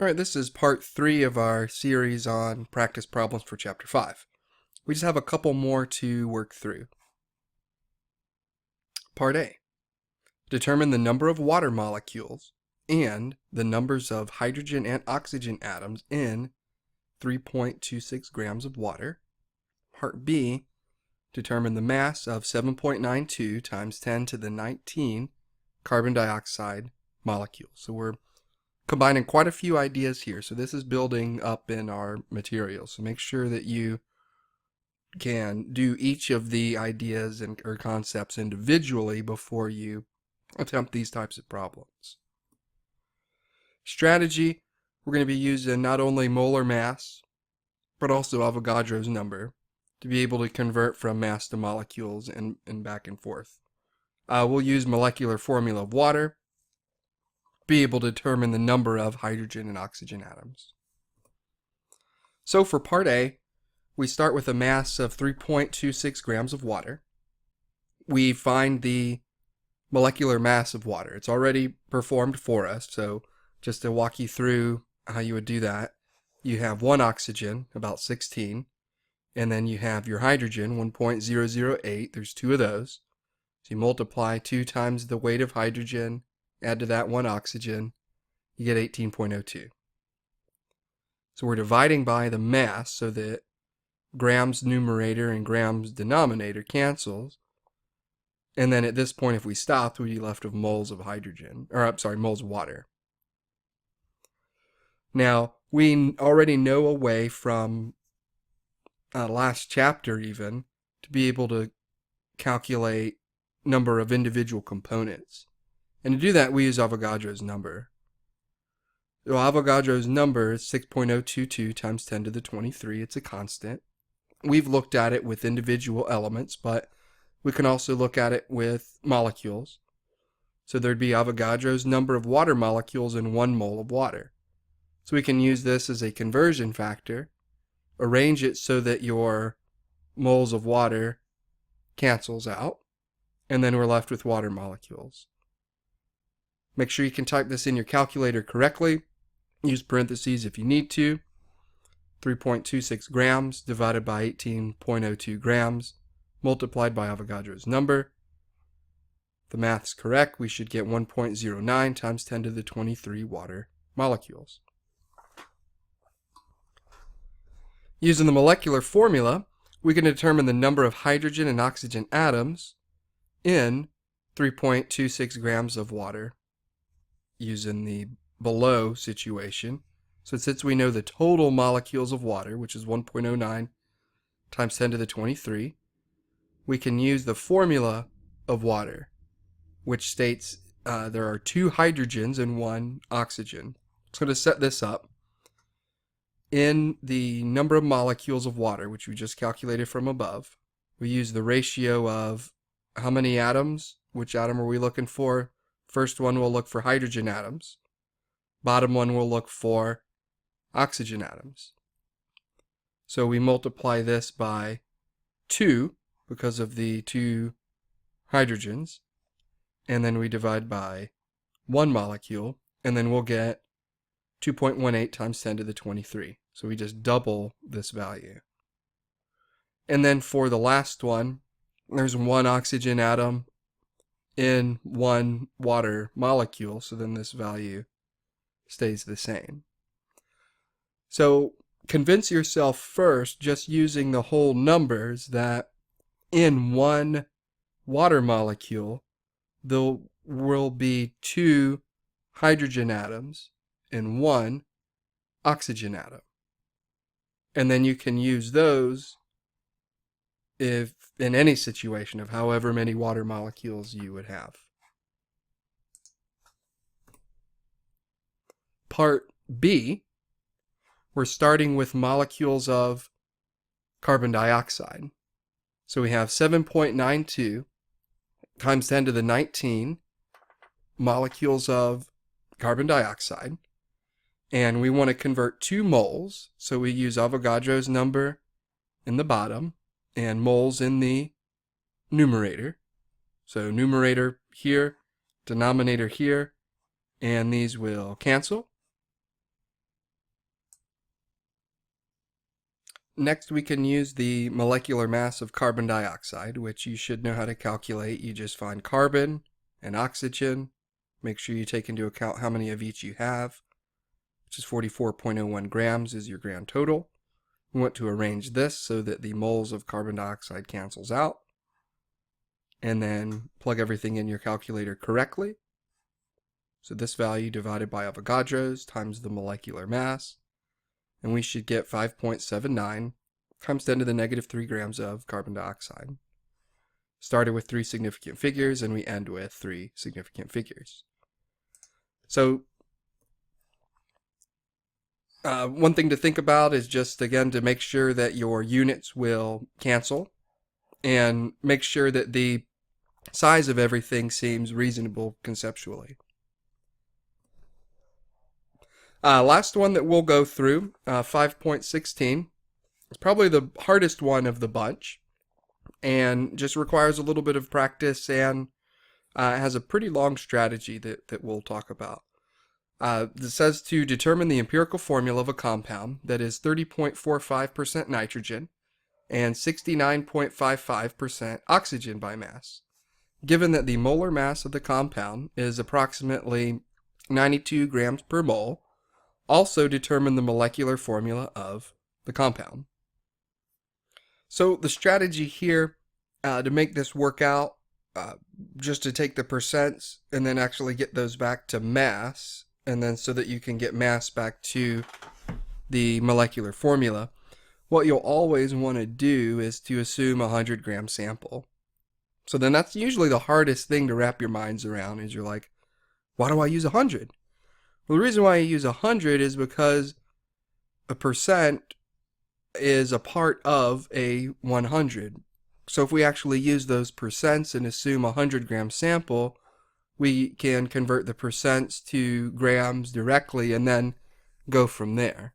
All right, this is part 3 of our series on practice problems for chapter 5. We just have a couple more to work through. Part A. Determine the number of water molecules and the numbers of hydrogen and oxygen atoms in 3.26 grams of water. Part B. Determine the mass of 7.92 times 10 to the 19 carbon dioxide molecules. So we're combining quite a few ideas here. So this is building up in our material. So make sure that you can do each of the ideas or concepts individually before you attempt these types of problems. Strategy, we're going to be using not only molar mass, but also Avogadro's number to be able to convert from mass to molecules and back and forth. We'll use molecular formula of water, be able to determine the number of hydrogen and oxygen atoms. So for part A, we start with a mass of 3.26 grams of water. We find the molecular mass of water. It's already performed for us, so just to walk you through how you would do that, you have one oxygen, about 16, and then you have your hydrogen, 1.008. There's two of those. So you multiply 2 times the weight of hydrogen, add to that one oxygen, you get 18.02. So we're dividing by the mass so that grams numerator and grams denominator cancels. And then at this point, if we stopped, we'd be left with moles of hydrogen, or I'm sorry, moles of water. Now, we already know a way from last chapter even to be able to calculate number of individual components. And to do that, we use Avogadro's number. So Avogadro's number is 6.022 times 10 to the 23. It's a constant. We've looked at it with individual elements, but we can also look at it with molecules. So there'd be Avogadro's number of water molecules in 1 mole of water. So we can use this as a conversion factor, arrange it so that your moles of water cancels out, and then we're left with water molecules. Make sure you can type this in your calculator correctly. Use parentheses if you need to. 3.26 grams divided by 18.02 grams multiplied by Avogadro's number. If the math's correct, we should get 1.09 times 10 to the 23 water molecules. Using the molecular formula, we can determine the number of hydrogen and oxygen atoms in 3.26 grams of water using the below situation. So since we know the total molecules of water, which is 1.09 times 10 to the 23, we can use the formula of water, which states there are 2 hydrogens and 1 oxygen. So to set this up, in the number of molecules of water, which we just calculated from above, we use the ratio of how many atoms, which atom are we looking for? First one will look for hydrogen atoms. Bottom one will look for oxygen atoms. So we multiply this by 2 because of the 2 hydrogens, and then we divide by 1 molecule, and then we'll get 2.18 times 10 to the 23. So we just double this value. And then for the last one, there's 1 oxygen atom in 1 water molecule, so then this value stays the same. So convince yourself first, just using the whole numbers, that in 1 water molecule, there will be 2 hydrogen atoms and 1 oxygen atom. And then you can use those if in any situation of however many water molecules you would have. Part B, we're starting with molecules of carbon dioxide. So we have 7.92 times 10 to the 19 molecules of carbon dioxide. And we want to convert 2 moles, so we use Avogadro's number in the bottom and moles in the numerator. So numerator here, denominator here, and these will cancel. Next, we can use the molecular mass of carbon dioxide, which you should know how to calculate. You just find carbon and oxygen. Make sure you take into account how many of each you have, which is 44.01 grams is your grand total. We want to arrange this so that the moles of carbon dioxide cancels out. And then plug everything in your calculator correctly. So this value divided by Avogadro's times the molecular mass. And we should get 5.79 times 10 to the negative 3 grams of carbon dioxide. Started with 3 significant figures, and we end with 3 significant figures. So one thing to think about is just, again, to make sure that your units will cancel, and make sure that the size of everything seems reasonable conceptually. Last one that we'll go through, 5.16. It's probably the hardest one of the bunch, and just requires a little bit of practice, and has a pretty long strategy that we'll talk about. This says to determine the empirical formula of a compound that is 30.45% nitrogen and 69.55% oxygen by mass, given that the molar mass of the compound is approximately 92 grams per mole. Also determine the molecular formula of the compound. So the strategy here to make this work out, just to take the percents and then actually get those back to mass, and then so that you can get mass back to the molecular formula, what you'll always want to do is to assume a 100-gram sample. So then that's usually the hardest thing to wrap your minds around, is you're like, why do I use 100? Well, the reason why you use 100 is because a percent is a part of a 100. So if we actually use those percents and assume a 100-gram sample, we can convert the percents to grams directly and then go from there.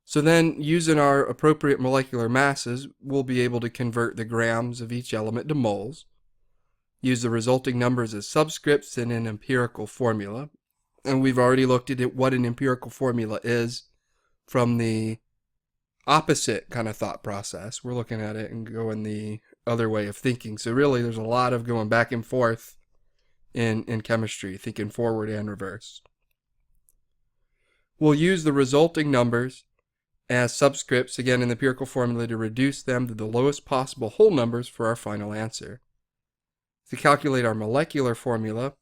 So then, using our appropriate molecular masses, we'll be able to convert the grams of each element to moles, use the resulting numbers as subscripts in an empirical formula. And we've already looked at what an empirical formula is from the opposite kind of thought process. We're looking at it and going the other way of thinking. So really, there's a lot of going back and forth in chemistry, thinking forward and reverse. We'll use the resulting numbers as subscripts, again, in the empirical formula to reduce them to the lowest possible whole numbers for our final answer. To calculate our molecular formula,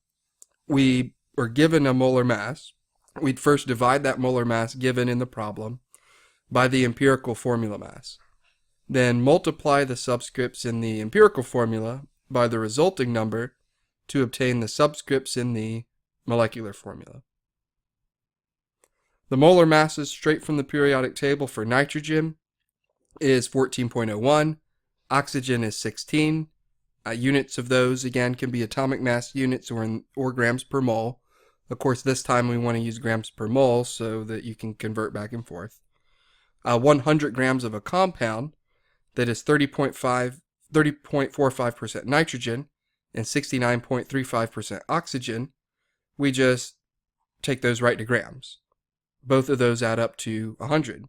we are given a molar mass. We'd first divide that molar mass given in the problem by the empirical formula mass. Then multiply the subscripts in the empirical formula by the resulting number to obtain the subscripts in the molecular formula. The molar masses straight from the periodic table for nitrogen is 14.01, oxygen is 16. Units of those, again, can be atomic mass units or grams per mole. Of course, this time we want to use grams per mole so that you can convert back and forth. 100 grams of a compound that is 30.45% nitrogen and 69.35% oxygen, we just take those right to grams. Both of those add up to 100.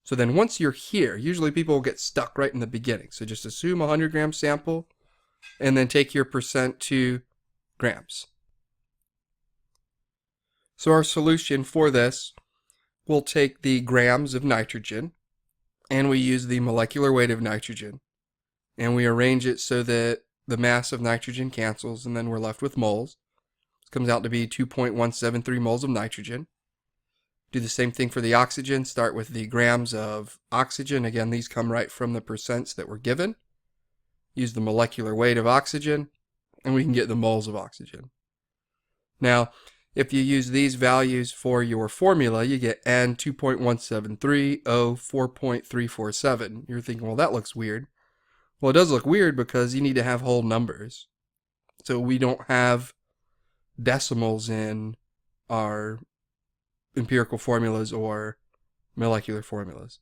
So then once you're here, usually people will get stuck right in the beginning. So just assume a 100-gram sample and then take your percent to grams. So our solution for this, we'll take the grams of nitrogen and we use the molecular weight of nitrogen. And we arrange it so that the mass of nitrogen cancels and then we're left with moles. This comes out to be 2.173 moles of nitrogen. Do the same thing for the oxygen. Start with the grams of oxygen. Again, these come right from the percents that were given. Use the molecular weight of oxygen, and we can get the moles of oxygen. Now, if you use these values for your formula, you get N 2.173, O 4.347. You're thinking, well, that looks weird. Well, it does look weird because you need to have whole numbers. So we don't have decimals in our empirical formulas or molecular formulas.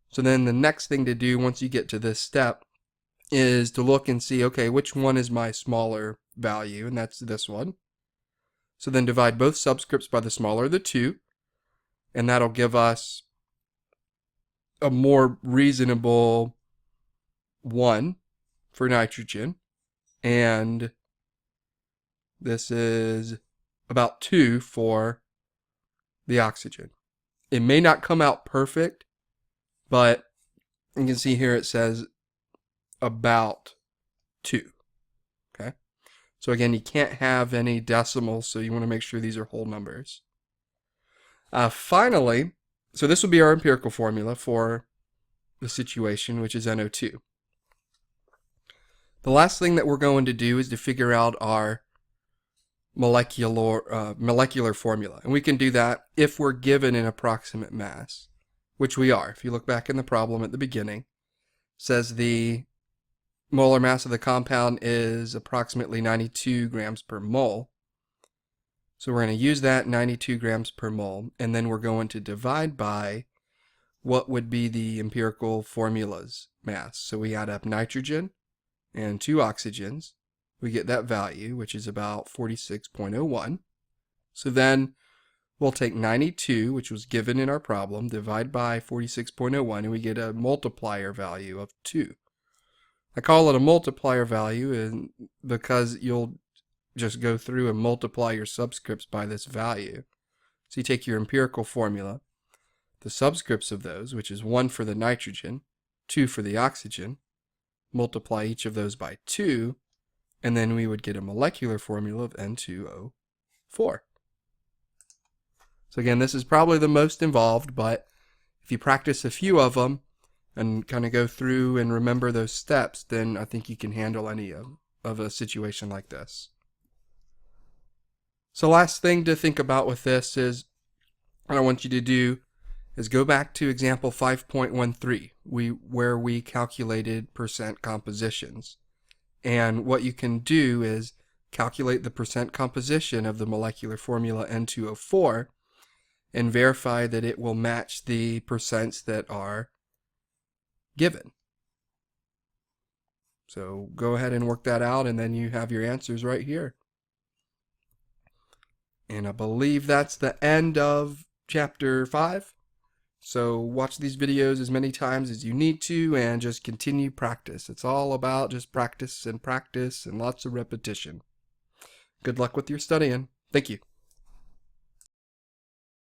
So then the next thing to do once you get to this step is to look and see, okay, which one is my smaller value, and that's this one. So then divide both subscripts by the smaller of the two, and that'll give us a more reasonable 1 for nitrogen, and this is about 2 for the oxygen. It may not come out perfect, but you can see here it says about 2. Okay, so again, you can't have any decimals, so you want to make sure these are whole numbers. Finally, so this will be our empirical formula for the situation, which is NO2. The last thing that we're going to do is to figure out our molecular formula. And we can do that if we're given an approximate mass, which we are. If you look back in the problem at the beginning, it says the molar mass of the compound is approximately 92 grams per mole. So we're going to use that 92 grams per mole, and then we're going to divide by what would be the empirical formula's mass. So we add up nitrogen and 2 oxygens. We get that value, which is about 46.01. So then we'll take 92, which was given in our problem, divide by 46.01, and we get a multiplier value of 2. I call it a multiplier value because you'll just go through and multiply your subscripts by this value. So you take your empirical formula, the subscripts of those, which is 1 for the nitrogen, 2 for the oxygen, multiply each of those by 2, and then we would get a molecular formula of N2O4. So again, this is probably the most involved, but if you practice a few of them and kind of go through and remember those steps, then I think you can handle any of a situation like this. So last thing to think about with this is, what I want you to do is go back to example 5.13, where we calculated percent compositions. And what you can do is calculate the percent composition of the molecular formula N2O4 and verify that it will match the percents that are given. So go ahead and work that out, and then you have your answers right here. And I believe that's the end of chapter 5. So watch these videos as many times as you need to and just continue practice. It's all about just practice and lots of repetition. Good luck with your studying. Thank you.